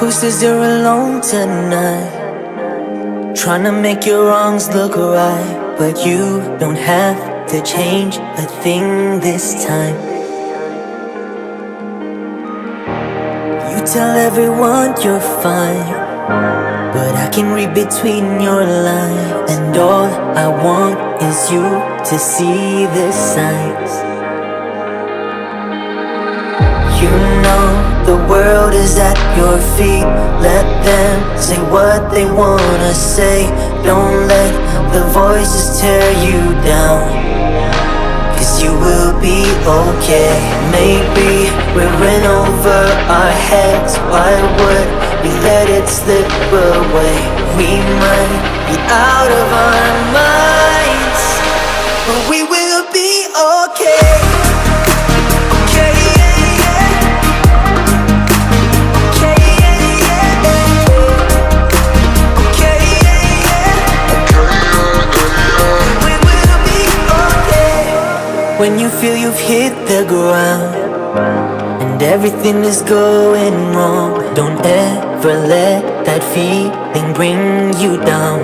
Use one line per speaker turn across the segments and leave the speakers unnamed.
Who says you're alone tonight? Trying to make your wrongs look right, but you don't have to change a thing this time. You tell everyone you're fine, but I can read between your lines, and all I want is you to see the signs. You know the world is at your feet. Let them say what they wanna say. Don't let the voices tear you down, 'cause you will be okay. Maybe we're in over our heads. Why would we let it slip away? We might be out of our minds, but we will be okay. When you feel you've hit the ground and everything is going wrong, don't ever let that feeling bring you down.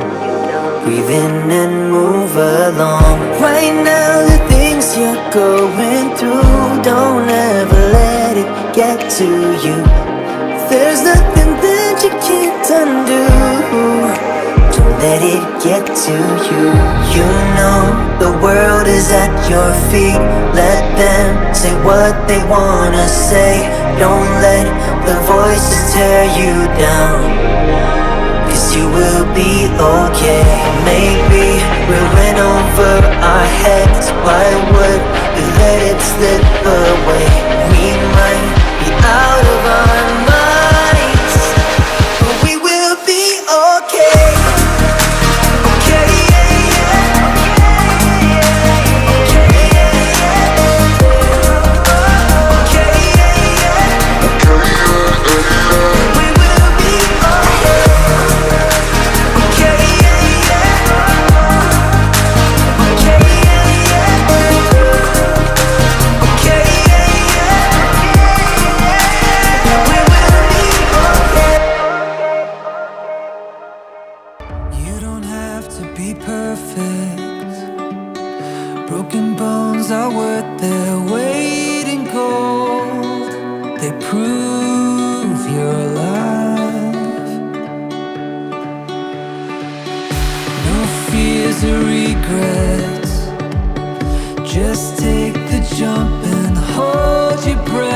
Breathe in and move along. Right now the things you're going through, don't ever let it get to you. There's nothing that you can't undo. Don't let it get to you. You know the world is at your feet. Let them say what they wanna say. Don't let the voices tear you down, 'cause you will be okay. Maybe we're in over our heads. Why would we let it slip away? We might be out of our minds, but we will be okay. Broken bones are worth their weight in gold. They prove you're alive. No fears or regrets. Just take the jump and hold your breath.